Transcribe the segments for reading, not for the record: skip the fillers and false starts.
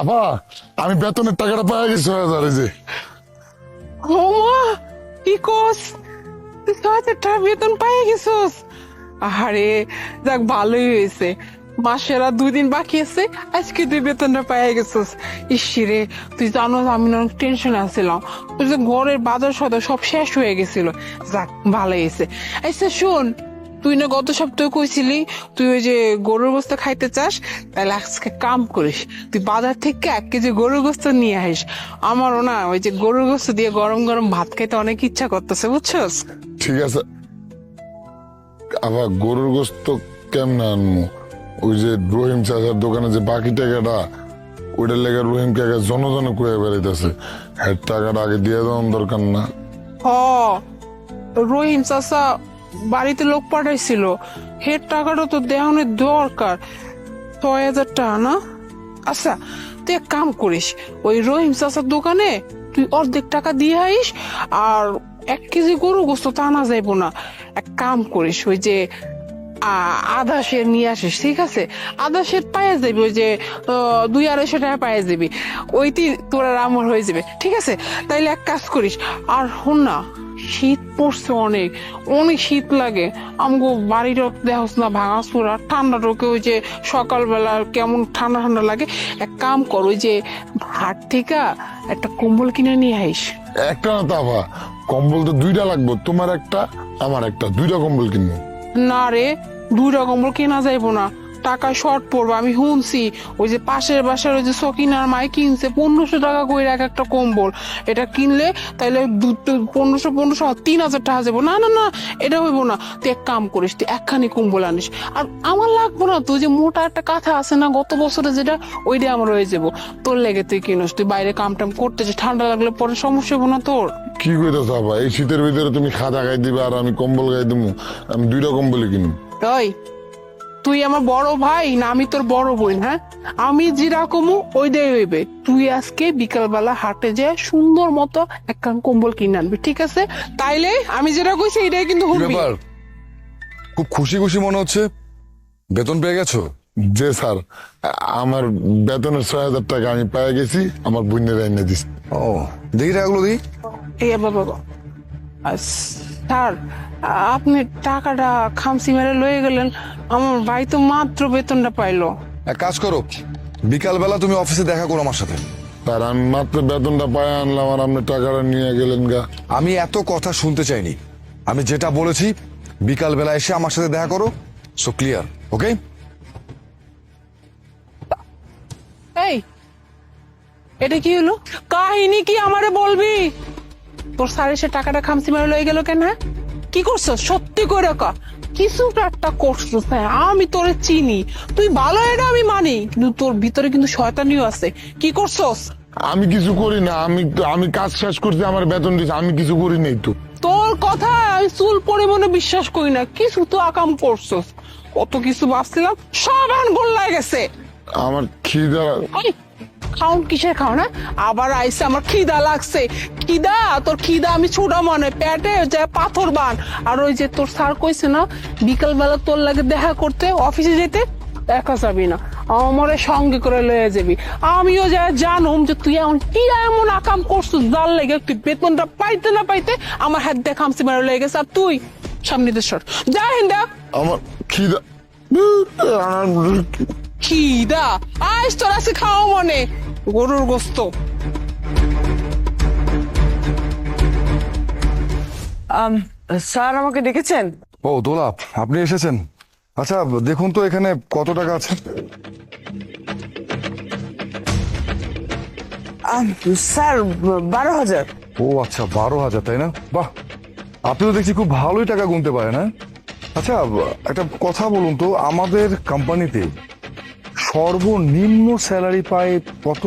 আবা, আমি বেতনের টাকাটা পাই গেছি 6,000 এই যে। ওমা, কি কস? তুই 6,000 টাকা বেতন পেয়ে গেছিস? আরে যাক, ভালোই হয়েছে। মাসের আর 2 দিন বাকি আছে, আজকে তুই বেতনটা পেয়ে গেছিস। ইসিরে, তুই জানো আমি না অনেক টেনশনে আছিলাম। ওই যে ঘরের বাজার সদাই সব শেষ হয়ে গেছিল। যাক, ভালো হয়েছে। আচ্ছা শোন, তুই না গত সপ্তাহে কইছিলি তুই ওই যে গরুর গোস্ত খাইতে চাস, তাহলে আজকে কাম করিস, তুই বাজার থেকে 1 কেজি গরুর গোস্ত নিয়ে আসিস। আমারও না ওই যে গরুর গোস্ত দিয়ে গরম গরম ভাত খাইতে অনেক ইচ্ছা করতেছে, বুঝছস? ঠিক আছে। আবার গরুর গোস্ত কেমন আনবো? ওই যে রহিম চাচার দোকানে যে বাকি টাকাটা, ওইটার লেগে রহিম কাকা জনজনে কুয়ে বেড়াইতেছে। হ্যাঁ, টাকাটা আগে দিয়ে দেওয়ার দরকার না? হ, রহিম চাচা বাড়িতে লোক পাঠাইছিল, হের টাকাটা তো দেওয়ানোর দরকার। 6,000 টাকা না? আচ্ছা, তুই এক কাম করিস, ওই রহিম চাচার দোকানে তুই অর্ধেক টাকা দিয়ে আইস। আর 1 কেজি গরু গোস্ত তা আনা যাইব না, এক কাম করিস, ওই যে আধা সের নিয়ে আসিস, ঠিক আছে? আধা সের পাইয়া যাবি, ওই যে 200-250 টাকা পাইয়া যাবি। ওইটি তোর আর আমার হয়ে যাবে, ঠিক আছে? তাইলে এক কাজ করিস। আর শোন না, শীত পড়ছে, অনেক অনেক শীত লাগে। আমগো বাড়িটা দেখোস না ভাঙাচোরা, ঠান্ডা ঢোকে, ওই যে সকালবেলা কেমন ঠান্ডা ঠান্ডা লাগে। এক কাম কর, ওই যে হাট থেকে একটা কম্বল কিনে নিয়ে আইস। একটা না তাবা, কম্বল তো 2টা লাগবে, তোমার একটা আমার একটা, 2টা কম্বল কিনবো। না রে, 2টা কম্বল কেনা যাইবো না, টাকা শর্ট পড়বে। আমি শুনছি ওই যে পাশের বাসার ওই যে সকিনার মাই কিনছে 1,500 টাকা করে এক একটা কম্বল। এটা কিনলে তাইলে 1,500 3,000 টাকা যাবো। না না না, এটা হইব না। তুই এক কাম করিস, তুই একখানি কম্বল আনিস। আর আমার লাগবো না, তুই যে মোটা একটা কাঁথা আছে না গত বছরে যেটা, ওইটা আমার হয়ে যাবো। তোর লেগে তুই কিনিস, তুই বাইরে কাম টাম করতেছিস, ঠান্ডা লাগলে পরে সমস্যা হবো না তোর। কি কইতেছ আবা? এই শীতের ভিতরে তুমি খাতা গাই দিবে আর আমি কম্বল গাই দিবো? আমি 2টা কম্বলই কিনবো। ওই, তুই আমার বড় ভাই না আমি তোর বড় বোন? হ্যাঁ, আমি যেরকম ওইটাই হইবে। তুই আজকে বিকালবেলা হাটে যে সুন্দর মতো একখান কম্বল কিনে আনবি, ঠিক আছে? তাইলে আমি যেটা কইছি এটাই কিন্তু কি শুনবি। ব্যাপার, খুব খুশি খুশি মনে হচ্ছে? বেতন পেয়ে গেছো? যে স্যার, আমার বেতনের 6,000 টাকা আমি পেয়ে গেছি, আমার বোনের এনে দিস। ও, দেখি টাকাগুলো দিই। এই বাবা, স্যার, আপনি টাকাটা খামসি মেরে লয়ে গেলেন। আমার ভাই তো মাত্র বেতনটা পাইলো। এক কাজ করো, বিকালবেলা তুমি অফিসে দেখা করো আমার সাথে। স্যার, আমি মাত্র বেতনটা পায়ে আনলাম আর আপনি টাকাটা নিয়ে গেলেন গা। আমি এত কথা শুনতে চাইনি, আমি যেটা বলেছি বিকালবেলা এসে আমার সাথে দেখা করো। So clear? ওকে? এই, এটা কি হলো? কাহিনী কি আমারে বলবি? তোর স্যার এসে টাকাটা খামসি মেরে লয়ে গেল কেন? হ্যাঁ, কি করছো সত্যি করে কা? কিছু একটা করছো। হ্যাঁ, আমি তোরে চিনি, তুই ভালো, এটা আমি মানি, কিন্তু তোর ভিতরে কিন্তু শয়তানিও আছে। কি করছস? আমি কিছু করি না, আমি কাজ শেষ করছি, আমার বেতন দিচ্ছে, আমি কিছু করি নাই তো। তোর কথা আমি চুল পরিমাণে বিশ্বাস করি না, কিছু তো আকাম করছস। কত কিছু ভাবছিলাম, সব এখন গোল্লায় গেছে। আমার খিদা। এই, খাউন কিসের খাও না? আবার আইসে আমার খিদা লাগছে। খিদা, তোর খিদা আমি ছুড়া মনে পেটে যায় পাথর বান। আর ওই যে তোর স্যার কইছে না বিকাল বেলা তোর লাগে দেখা করতে, অফিসে যেতে, দেখা যাবি না, আমারে সঙ্গে করে লয়ে যাবি। আমিও যা জানুম যে তুই এমন কি এমন আকাম করছিস, যার লেগে তুই বেতনটা পাইতে না পাইতে আমার হাত দিয়ে খামসি মারা লয়ে গেছে। আর তুই সামনে দেশর যা হিন্দা। আমার খিদা। খিদা আইস তোর আছে খাওয়া মনে, গরুর গোস্ত। স্যার আমাকে ডেকেছেন? ও দোলাপ, আপনি এসেছেন। আচ্ছা দেখুন তো এখানে কত টাকা আছে। স্যার 12,000। ও আচ্ছা, 12,000, তাই না? বাহ, আপনি তো দেখছি খুব ভালোই টাকা গুনতে পারেন। হ্যাঁ, আচ্ছা একটা কথা বলুন তো, আমাদের কোম্পানিতে সর্বনিম্ন স্যালারি পায় কত?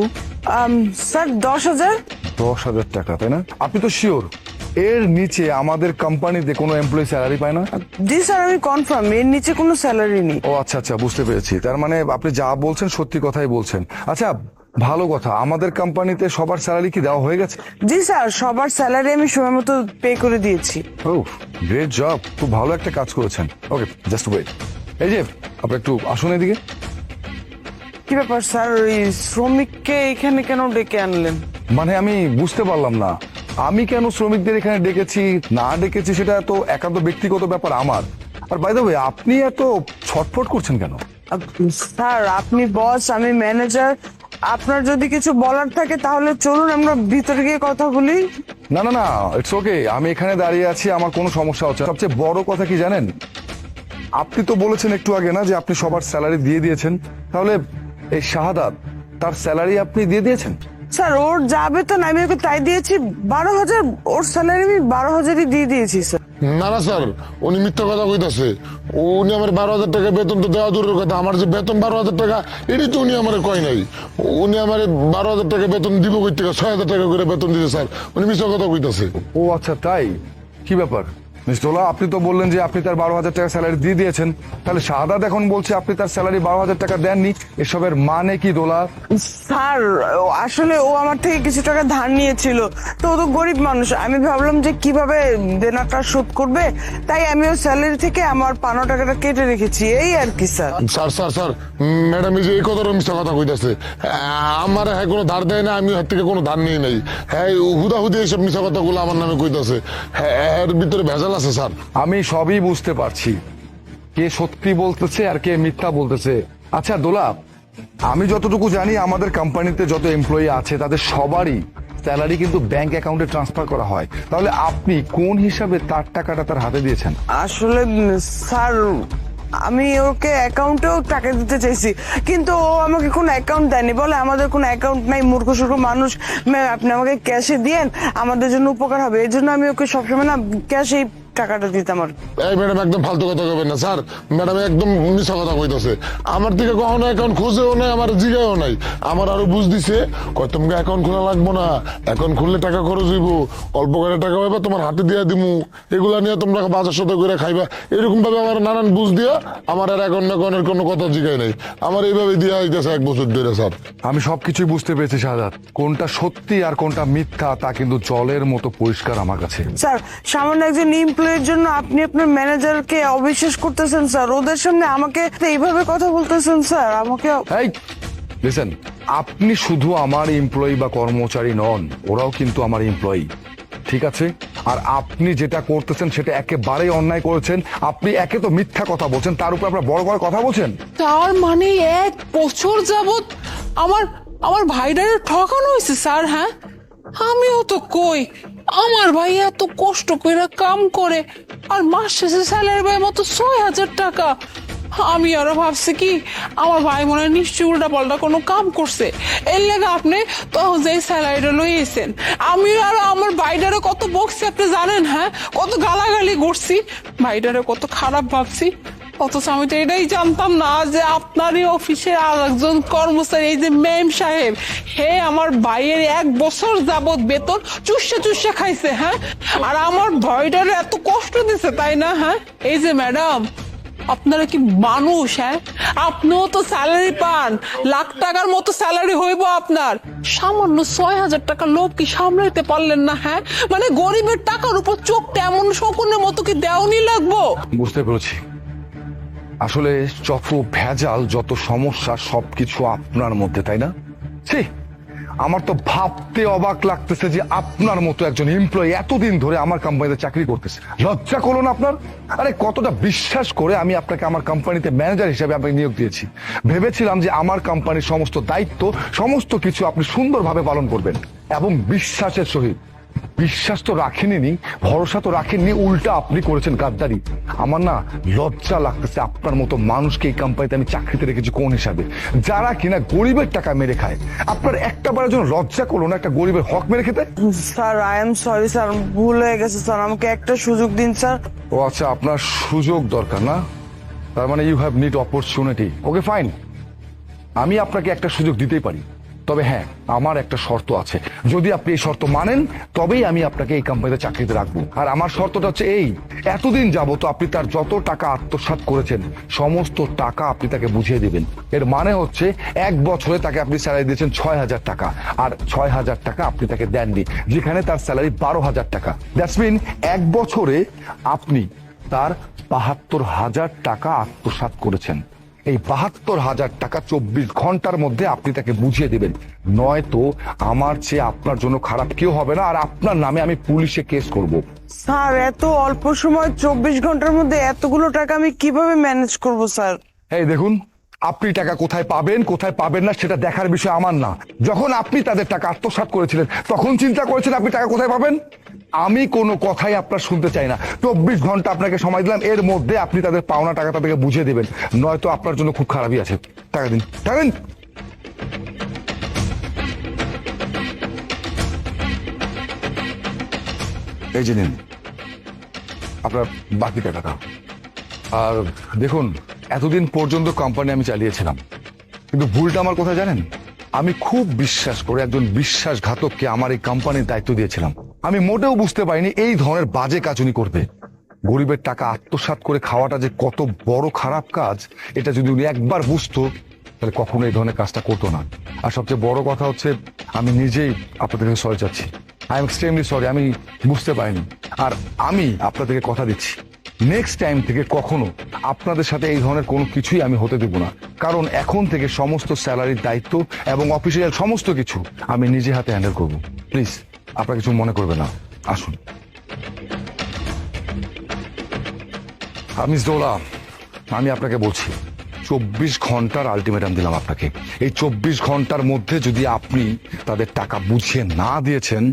স্যার 10,000। 10,000 টাকা, তাই না? আপনি তো শিওর এর নিচে আমাদের কোম্পানিতে কোনো এমপ্লয়ি স্যালারি পায় না? জি স্যার, আমি কনফার্ম এর নিচে কোনো স্যালারি নেই। ও আচ্ছা আচ্ছা, বুঝতে পেরেছি। তার মানে আপনি যা বলছেন সত্যি কথাই বলছেন। আচ্ছা ভালো কথা, আমাদের কোম্পানিতে সবার স্যালারি কি দেওয়া হয়ে গেছে? জি স্যার, সবার স্যালারি আমি সময় মতো পে করে দিয়েছি। ও গ্রেট জব, খুব ভালো একটা কাজ করেছেন। ওকে জাস্ট ওয়েট, এই যে আপনি একটু আসুন এদিকে। কি ব্যাপার স্যার, ওই শ্রমিককে এখানে কেন ডেকে আনলেন? মানে আমি বুঝতে পারলাম না, আমি কেন শ্রমিকদের এখানে ডেকেছি না ডেকেছি সেটা তো একান্ত ব্যক্তিগত ব্যাপার আমার। আর বাই দ্য ওয়ে, আপনি এত ছটফট করছেন কেন? স্যার আপনি বস, আমি ম্যানেজার, আপনার যদি কিছু বলার থাকে তাহলে চলুন আমরা ভিতরে গিয়ে কথা বলি। না না না, ইটস ওকে, আমি এখানে দাঁড়িয়ে আছি, আমার কোনো সমস্যা হচ্ছে না। সবচেয়ে বড় কথা কি জানেন, আপনি তো বলেছেন একটু আগে না যে আপনি সবার স্যালারি দিয়ে দিয়েছেন, তাহলে এই শাহাদাত, তার স্যালারি আপনি দিয়ে দিয়েছেন? স্যার ওর যা বেতন আমি ওকে তাই দিয়েছি, 12,000 ওর স্যালারি আমি 12,000ই দিয়ে দিয়েছি স্যার। না না স্যার, উনি মিথ্যা কথা কইতাছে। উনি আমার 12,000 টাকা বেতন তো দেওয়া দূরের কথা, আমার যে বেতন 12,000 টাকা এটাই তো উনি আমার কয় নাই। উনি আমার 12,000 টাকা বেতন দিব কই থেকে, 6,000 টাকা করে বেতন দিতে স্যার, উনি মিথ্যা কথা কইতাছে। ও আচ্ছা, তাই? কি ব্যাপার মিস্টার দোলা, আপনি তো বললেন যে আপনি তার 12,000 টাকা স্যালারি দিয়ে দিয়েছেন, তাহলে শাহাদাত এখন বলছে আপনি তার স্যালারি 12,000 টাকা দেননি, এসবের মানে কি দোলা? স্যার আসলে ও আমার থেকে কিছু টাকা ধার নিয়েছিল, তো ও তো গরিব মানুষ, আমি ভাবলাম যে কিভাবে দেনাটা শোধ করবে, তাই আমি ওর স্যালারি থেকে আমার পাওনা টাকাটা কেটে রেখেছি, এই আর কি sir. Sir sir sir, madam এই যে এই কথাটা মিথ্যা কথা কইতাছে। আমার হ্যাঁ কোনো ধার দেয় না, আমি হাত থেকে কোনো ধার নিয়ে নাই। হ্যাঁ হুদাহুদি এইসব মিথ্যা কথাগুলো আমার নামে কইতাছে। হ্যাঁ এর ভিতরে ভেজাল আছে স্যার। আমি সবই বুঝতে পারছি, কে সত্যি বলতেছে আর কে মিথ্যা বলতেছে। আচ্ছা দোলা, আমি যতটুকু জানি আমাদের কোম্পানিতে যত এমপ্লয়ি আছে তাদের সবারই স্যালারি কিন্তু ব্যাংক অ্যাকাউন্টে ট্রান্সফার করা হয়, তাহলে আপনি কোন হিসাবে তার টাকাটা তার হাতে দিয়েছেন? আসলে স্যার আমি ওকে অ্যাকাউন্টেও টাকা দিতে চাইছি, কিন্তু ও আমাকে কোনো অ্যাকাউন্ট দেয়নি, বলে আমাদের কোনো অ্যাকাউন্ট নাই, মূর্খ সূর্খ মানুষ, ম্যাম আপনি আমাকে ক্যাশে দিয়েন, আমাদের জন্য উপকার হবে, এই জন্য আমি ওকে সবসময় না ক্যাশে টাকাটা দিতাম। আর এই ম্যাডাম একদম ফালতু কথা কইবেন না স্যার, ম্যাডাম একদম মিথ্যা কথা কইতাছে। আমার থেকে কখনো অ্যাকাউন্ট খুঁজেও নাই, আমার জিগায়ও নাই। আমার আরো বুঝ দিছে, কয় তোমাকে অ্যাকাউন্ট খোলা লাগবো না, অ্যাকাউন্ট খুললে টাকা খরচ হইব, অল্প করে টাকা পাইবা, তোমার হাতে দিয়া দিমু, এগুলা নিয়ে তোমরা বাজার সাথে করে খাইবা, এরকম ভাবে আমার নানান বুঝ দিয়া আমার আর অ্যাকাউন্টের কোনো কথা জিগায় নাই। আমার এইভাবে দিয়া হইতেছে 1 বছর ধরে স্যার। আমি সবকিছুই বুঝতে পেরেছি শাহাদাত, কোনটা সত্যি আর কোনটা মিথ্যা তা কিন্তু জলের মতো পরিষ্কার আমার কাছে। স্যার সামান্য একজন এমপ্লয়ের জন্য আপনি আপনার ম্যানেজারকে অবিশ্বাস করতেছেন স্যার, ওদের সামনে আমাকে এইভাবে কথা বলতেছেন স্যার, আমাকে। এই লিসেন, আপনি শুধু আমার এমপ্লয়ি বা কর্মচারী নন, ওরাও কিন্তু আমার এমপ্লয়ি, ঠিক আছে? আর আপনি যেটা করতেছেন সেটা একেবারেই অন্যায় করেছেন। আপনি একে তো মিথ্যা কথা বলছেন, তার উপর আপনার বড় বড় কথা বলছেন। তার মানে 1 বছর যাবত আমার আমার ভাইটারে ঠকানো হয়েছে স্যার। হ্যাঁ আমিও তো কই, আমার ভাই এত কষ্ট করে কাম করে আর মাস শেষে স্যালারি পায় মাত্র 6,000 টাকা। আমি আরো ভাবছি কি আমার ভাই মনে হয় নিশ্চয়ই উল্টা পাল্টা কোনো কাম করছে, এর লেগে আপনি তখন যে স্যালারিটা লইয়েছেন। আমি আর আমার ভাইটারে কত বকছি আপনি জানেন? হ্যাঁ কত গালাগালি করছি, ভাইটারে কত খারাপ ভাবছি, অথচ আমি তো এটাই জানতাম না যে আপনারই অফিসের আর একজন কর্মচারী এই যে ম্যাম সাহেব, হে আমার ভাইয়ের 1 বছর যাবত বেতন চুষে চুষে খাইছে। হ্যাঁ আর আমার ভাইটারে এত কষ্ট দিছে, তাই না? হ্যাঁ এই যে ম্যাডাম, আপনারা কি মানুষ? হ্যাঁ আপনিও তো স্যালারি পান, লাখ টাকার মতো স্যালারি হইব আপনার, সামান্য 6,000 টাকা লোভ কি সামলাইতে পারলেন না? হ্যাঁ মানে গরিবের টাকার উপর চোখটা এমন শকুনের মতো কি দেওয়ানি লাগবো? বুঝতে পেরেছি, আসলে যত ভেজাল যত সমস্যা সবকিছু আপনার মধ্যে, তাই না? ছি, আমার তো ভাবতে অবাক লাগতেছে যে আপনার মতো একজন এমপ্লয়ি এতদিন ধরে আমার কোম্পানিতে চাকরি করতেছে। লজ্জা করুন আপনার? আরে কতটা বিশ্বাস করে আমি আপনাকে আমার কোম্পানিতে ম্যানেজার হিসেবে আপনাকে নিয়োগ দিয়েছি, ভেবেছিলাম যে আমার কোম্পানির সমস্ত দায়িত্ব সমস্ত কিছু আপনি সুন্দরভাবে পালন করবেন এবং বিশ্বাসের সহিত। বিশ্বাস তো রাখেননি, ভরসা তো রাখেননি, উল্টা আপনি করেছেন গাদ্দারি। আমার না লজ্জা লাগতেছে আপনার মতো মানুষকে এই কোম্পানিতে আমি চাকরিতে রেখেছি কোন হিসাবে, যারা কিনা গরিবের টাকা মেরে খায়। আপনার একটা বারের জন্য লজ্জা করলো না একটা গরিবের হক মেরে খেতে? Sir I am sorry sir, ভুল হয়ে গেছে স্যার, আমাকে একটা সুযোগ দিন স্যার। ও আচ্ছা, আপনার সুযোগ দরকার না, তার মানে you have need opportunity. Okay fine, আমি আপনাকে একটা সুযোগ দিতেই পারি, তবে হ্যাঁ আমার একটা শর্ত আছে। যদি আপনি এই শর্ত মানেন তবেই আমি আপনাকে এই কোম্পানিতে চাকরিতে রাখবো। আর আমার শর্তটা হচ্ছে এই, এতদিন যাবত আপনি তার যত টাকা আত্মসাৎ করেছেন সমস্ত টাকা আপনি তাকে বুঝিয়ে দিবেন। এর মানে হচ্ছে 1 বছরে তাকে আপনি স্যালারি দিয়েছেন 6,000 টাকা, আর 6,000 টাকা আপনি তাকে দেননি, যেখানে তার স্যালারি 12,000 টাকা। দ্যাটস মিন 1 বছরে আপনি তার 72,000 টাকা আত্মসাৎ করেছেন। এই 72,000 টাকা 24 ঘন্টার মধ্যে আপনি তাকে বুঝিয়ে দিবেন, নয়তো আমার চেয়ে আপনার জন্য খারাপ কেউ হবে না, আর আপনার নামে আমি পুলিশে কেস করব। স্যার এত অল্প সময় 24 ঘন্টার মধ্যে এতগুলো টাকা আমি কিভাবে ম্যানেজ করব স্যার? এই দেখুন, আপনি টাকা কোথায় পাবেন না সেটা দেখার বিষয় আমার না। যখন আপনি তাদের টাকা আত্মসাৎ করেছিলেন তখন চিন্তা করেছিলেন আপনি টাকা কোথায় পাবেন? আমি কোনো কথাই আপনার শুনতে চাই না। 24 ঘন্টা আপনাকে সময় দিলাম, এর মধ্যে আপনি তাদের পাওনা টাকা তাদেরকে বুঝিয়ে দেবেন, নয়তো আপনার জন্য খুব খারাপই আছে। টাকা দিন, টাকা দিন। এই যে নিন আপনার বাকি টাকাটা। আর দেখুন, এতদিন পর্যন্ত কোম্পানি আমি চালিয়েছিলাম, কিন্তু ভুলটা আমার কোথায় জানেন? আমি খুব বিশ্বাস করে একজন বিশ্বাসঘাতককে আমার এই কোম্পানির দায়িত্ব দিয়েছিলাম। আমি মোটেও বুঝতে পারিনি এই ধরনের বাজে কাজ উনি করবে। গরিবের টাকা আত্মসাৎ করে খাওয়াটা যে কত বড় খারাপ কাজ, এটা যদি উনি একবার বুঝতো তাহলে কখনো এই ধরনের কাজটা করতো না। আর সবচেয়ে বড় কথা হচ্ছে, আমি নিজেই আপনাদের কাছে সরি চাচ্ছি। আই এম এক্সট্রিমলি সরি, আমি বুঝতে পারিনি। আর আমি আপনাদেরকে কথা দিচ্ছি, নেক্সট টাইম থেকে কখনো আপনাদের সাথে এই ধরনের কোনো কিছুই আমি হতে দেব না। কারণ এখন থেকে সমস্ত স্যালারির দায়িত্ব এবং অফিসিয়াল সমস্ত কিছু আমি নিজে হাতে হ্যান্ডেল করব। প্লিজ আপনারা কিছু মনে করবেন না, আসুন। মিস দোলা, আমি আপনাকে বলছি, 24 ঘন্টার আলটিমেটাম দিলাম আপনাকে। এই 24 ঘন্টার মধ্যে যদি আপনি তাদের টাকা বুঝিয়ে না দিয়েছেন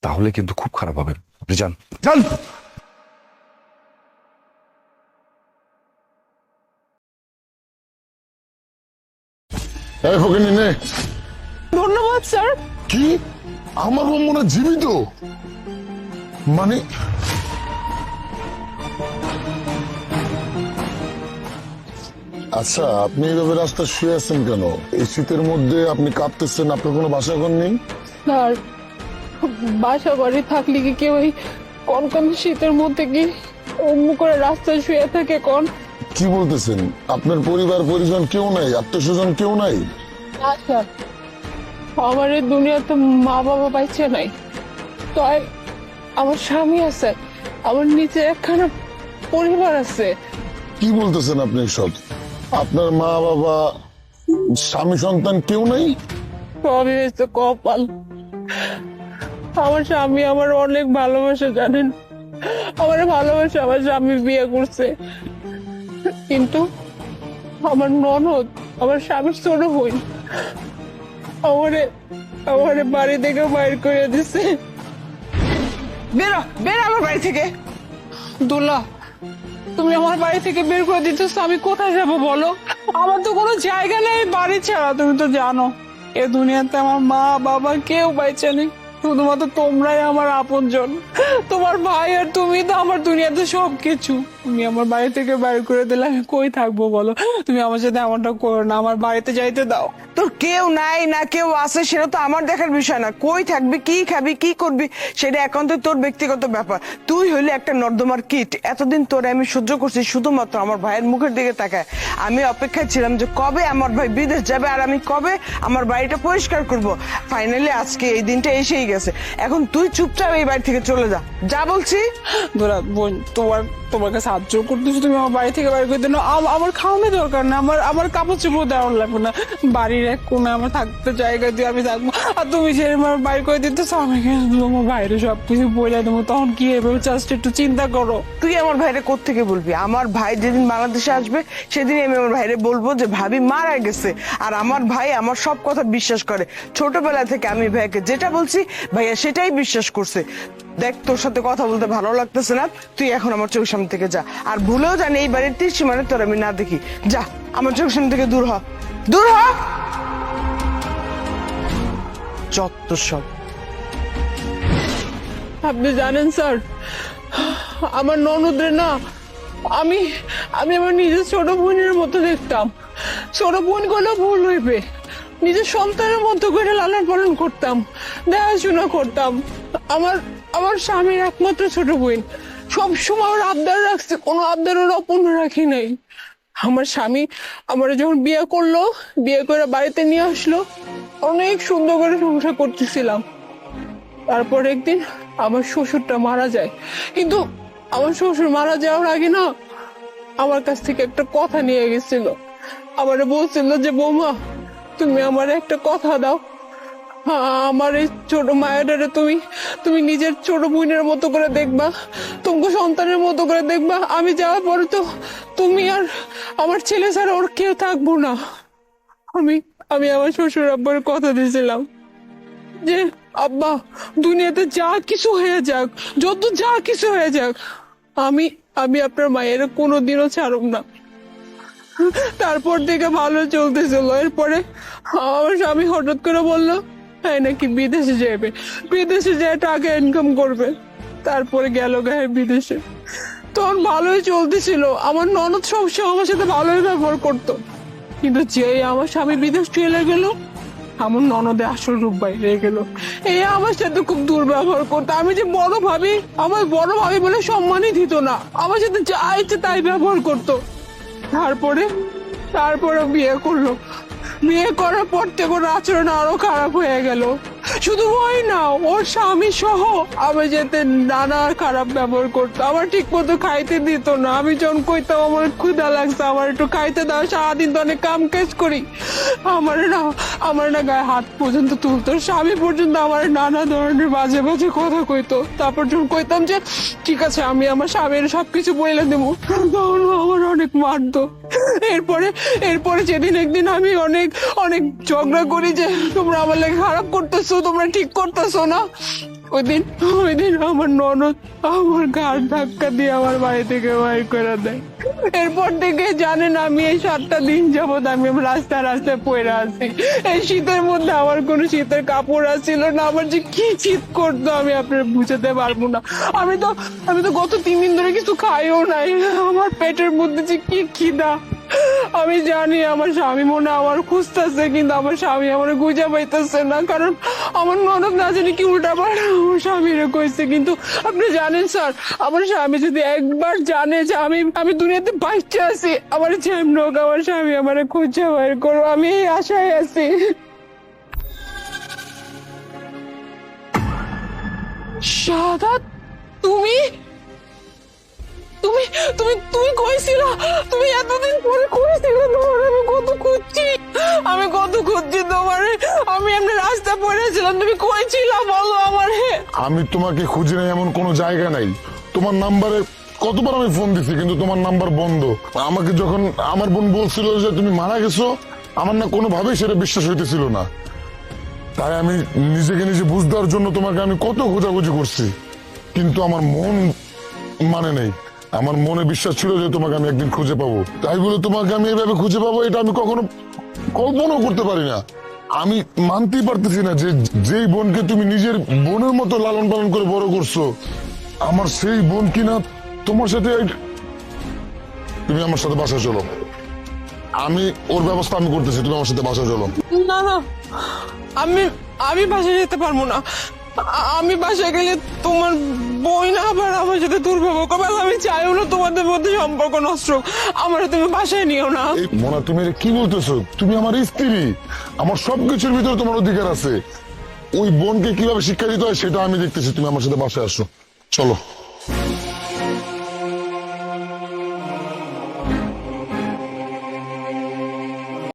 তাহলে কিন্তু খুব খারাপ হবে। আপনি যান, যান। এই ফকিনি নে। ধন্যবাদ স্যার। কি আমার বোন মনে হয় জীবিত? মানে আচ্ছা, আপনি এইভাবে রাস্তায় শুয়ে আছেন কেন? এই শীতের মধ্যে আপনি কাঁপতেছেন, আপনার কোনো বাসা ঘর নেই? স্যার, বাসা বাড়ি থাকলে কি কেউ এই কনকন শীতের মধ্যে কি অমনি করে রাস্তায় শুয়ে থাকে কোন? কি বলতেছেন? আপনার পরিবার পরিজন কেউ নাই, আত্মীয় স্বজন কেউ নাই? না স্যার, আমার এই দুনিয়াতে মা বাবা বাইছে নাই, তাই আমার স্বামী আছে, আমার নিচে একখানা পরিবার আছে। কি বলতেছেন আপনি সব? আপনার মা বাবা স্বামী সন্তান কেউ নাই? সবই হয়েছে কপাল। আমার স্বামী আমার অনেক ভালোবাসে, জানেন, আমার ভালোবাসে আমার স্বামী বিয়ে করছে, কিন্তু আমার ননদ, আমার স্বামীর ছোট বোন আমারে আমারে বাড়ি থেকে বাইর করে দিছে। বেরো বেরো আমার বাড়ি থেকে। দুলা, তুমি আমার বাড়ি থেকে বের করে দিতেছ, আমি কোথায় যাবো বলো? আমার তো কোনো জায়গা নেই বাড়ি ছাড়া। তুমি তো জানো এ দুনিয়াতে আমার মা বাবা কেউ বাইচে নেই, শুধুমাত্র তোমরাই আমার আপনজন। তোমার ভাই আর তুমি তো আমার দুনিয়াতে সবকিছু। তুমি আমার বাড়ি থেকে বাইর করে দিলে আমি কই থাকবো বলো? তুমি আমার সাথে এমনটা করো না, আমার বাড়িতে যাইতে দাও। তোর কেউ নাই না কেউ আছে সেটা তো আমার দেখার বিষয় না। কই থাকবি, কি খাবি, কি করবি সেটা একান্ত তোর ব্যক্তিগত ব্যাপার। তুই হইলে একটা নর্দমার কীট। এতদিন তোরে আমি সহ্য করছি শুধুমাত্র আমার ভাইয়ের মুখের দিকে তাকায়। আমি অপেক্ষায় ছিলাম যে কবে আমার ভাই বিদেশ যাবে আর আমি কবে আমার বাড়িটা পরিষ্কার করব। ফাইনালি আজকে এই দিনটা এসেই গেছে। এখন তুই চুপচাপ এই বাড়ি থেকে চলে যা, যা বলছি। দুলা বোন, তোমার কাছে সাহায্য করতেছো, তুমি আমার বাড়ি থেকে বাইর করে দিও না। আমার খাওয়ানোর দরকার না, আমার কাপড় চোপড় দেওয়ার লাগবে না। বাড়ির এক কোণে আমার থাকতে জায়গা দিয়ে আমি থাকবো, আর তুমি যে আমার বাইর করে দিতেছো আমি কিন্তু আমার বাইরে সবকিছু বলে দেবো, তখন কি হবে জাস্ট একটু চিন্তা করো। তুই আমার ভাইরে কোত্থেকে বলবি? আমার ভাই যেদিন বাংলাদেশে আসবে সেদিন আমি আমার ভাইরে বলবো যে ভাবি মারা গেছে। আর আমার ভাই আমার সব কথা বিশ্বাস করে। ছোটবেলা থেকে আমি ভাইকে যেটা বলছি ভাইয়া সেটাই বিশ্বাস করছে। দেখ, তোর সাথে কথা বলতে ভালো লাগতেছে না, তুই এখন আমার চোখের সামনে থেকে যা। আর ভুলেও জানি এই বাড়ির তীরসীমানে তোর আমি না দেখি। যা, আমার চোখের সামনে থেকে দূর হ, দূর হ। যত সব। আপনি জানেন স্যার, আমার ননদরে না আমি আমি আমার নিজের ছোট বোনের মতো দেখতাম। ছোট বোন গুলো ভুল হইবে, নিজের সন্তানের মতো করে লালন পালন করতাম, দেখাশোনা করতাম। আমার স্বামীর একমাত্র ছোট বোন, সবসময় ওর আবদার রাখছে, কোনো আবদার ওর অপূর্ণ রাখি নাই। আমার স্বামী আমার যখন বিয়ে করলো, বিয়ে করে বাড়িতে নিয়ে আসলো, অনেক সুন্দর করে সংসার করতেছিলাম। তারপর একদিন আমার শ্বশুরটা মারা যায়, কিন্তু আমার শ্বশুর মারা যাওয়ার আগে না আমার কাছ থেকে একটা কথা নিয়ে গেছিল। আমারে বলছিল যে বৌমা তুমি আমার একটা কথা দাও, আমার এই ছোট মায়েরারে তুমি তুমি নিজের ছোট বোনের মতো করে দেখবা, তোমাকে সন্তানের মতো করে দেখবা। আমি যাওয়ার পরে তো তুমি আর আমার ছেলে ছাড়া ওর কেউ থাকবো না। আমি আমি আমার শ্বশুর আব্বার কথা দিয়েছিলাম যে আব্বা দুনিয়াতে যা কিছু হয়ে যাক, যত যা কিছু হয়ে যাক, আমি আমি আপনার মায়ের কোনোদিনও ছাড়ব না। তারপর থেকে ভালো চলতেছিল। এরপরে আমার স্বামী হঠাৎ করে বললো তাই নাকি বিদেশে যাবে, বিদেশে যেয়ে টাকা ইনকাম করবে। তারপরে গেল গায়ে বিদেশে। তখন ভালোই চলতেছিল, আমার ননদ সবসময় আমার সাথে ভালোই ব্যবহার করতো। কিন্তু যেই আমার স্বামী বিদেশ চলে গেল, আমার ননদে আসল রূপ বাইরে গেল। এই আমার সাথে খুব দুর্ব্যবহার করতো। আমি যে বড় ভাবি, আমার বড় ভাবি বলে সম্মানই দিত না, আমার সাথে যা ইচ্ছে তাই ব্যবহার করতো। তারপরে বিয়ে করলো। বিয়ে করার পর থেকে ওর আচরণ আরো খারাপ হয়ে গেল। শুধু ওই না, ওর স্বামী সহ আমি যেতে নানা খারাপ ব্যবহার করতো। আমার ঠিক মতো খাইতে দিত না। আমি যখন কইতাম আমার ক্ষুধা লাগছে, আমার একটু খাইতে দাও, সারাদিন তো অনেক কাম কাজ করি, আমার না গায়ে হাত পর্যন্ত তুলতো। স্বামী পর্যন্ত আমার নানা ধরনের বাজে বাজে কথা কইতো। তারপর যখন কইতাম যে ঠিক আছে আমি আমার স্বামীর সবকিছু বলে দেবো, তখন আমার অনেক মারতো। এরপরে যেদিন একদিন আমি অনেক ঝগড়া করি যে তোমরা আমার লাগে খারাপ করতেছো, তোমরা ঠিক করতেছো না, ওই দিন আমার ননদ আমার ঘাড় ধাক্কা দিয়ে আমার বাড়ি থেকে বাইর করে দেয়। এরপর থেকে জানেন আমি এই 7টা দিন যাবত আমি রাস্তায় পড়ে আছি। এই শীতের মধ্যে আমার কোনো শীতের কাপড় আসছিল না। আমার যে কি শীত করতো আমি আপনার বুঝাতে পারবো না। আমি তো গত 3 দিন ধরে কিছু খাইও নাই। আমার পেটের মধ্যে যে কি খিদা। আমি জানি আমার স্বামী মনে হয় আমার খুঁজতেছে, কিন্তু আমার স্বামী আমার খুঁজে পাইতেছে না। কারণ আমার ননদ না জানি কি উল্টাপাল্টা আমার স্বামীরে কইছে। কিন্তু আপনি জানেন স্যার, আমার স্বামী যদি একবার জানে যে আমি দুনিয়াতে বাঁচতে আছি, আমার যেমন হোক আমার স্বামী আমার খুঁজে বের করো, আমি এই আশায় আছি। শাহাদাত, তুমি তুমি তুমি তুমি কইছিল, তুমি এতদিন পরে কইছিল তোমার। আমি কত খুঁজছি তোমার। আমি এমনি রাস্তা পড়েছিলাম, তুমি কইছিলা বলো আমার। আমি তোমাকে খুঁজে নাই এমন কোনো জায়গা নাই। তোমার নাম্বারে কতবার আমি ফোন দিছি কিন্তু তোমার নাম্বার বন্ধ। আমাকে যখন আমার বোন বলছিল যে তুমি মারা গেছো, আমার না কোনোভাবেই সেটা বিশ্বাস হইতেছিল না। তাই আমি নিজেকে নিজে বুঝ দেওয়ার জন্য তোমাকে আমি কত খোঁজাখুঁজি করছি, কিন্তু আমার মন মানে নেই। আমার মনে বিশ্বাস ছিল যে তোমাকে আমি একদিন খুঁজে পাবো, তাই বলে তোমাকে আমি এইভাবে খুঁজে পাবো এটা আমি কখনো কল্পনাও করতে পারি না। আমি মানতেই পারতেছি না যে যেই বোনকে তুমি নিজের বোনের মতো লালন পালন করে বড় করছো, আমার সেই বোন কিনা তোমার সাথে। তুমি আমার সাথে বাসায় চলো, আমি ওর ব্যবস্থা আমি করতেছি। তুমি আমার সাথে বাসায় চলো। না না, আমি বাসায় যেতে পারবো না। আমি বাসায় গেলে তোমার বই না আবার আমার সাথে দুর্ব্যবহার করবে। আমি চাইও না তোমাদের মধ্যে সম্পর্ক নষ্ট হোক। আমার তুমি বাসায় নিও না। মোনা, তুমি এটা কি বলতেছো? তুমি আমার স্ত্রী, আমার সবকিছুর ভিতরে তোমার অধিকার আছে। ওই বোনকে কিভাবে শিক্ষা দিতে হয় সেটা আমি দেখতেছি। তুমি আমার সাথে বাসায় আসো, চলো।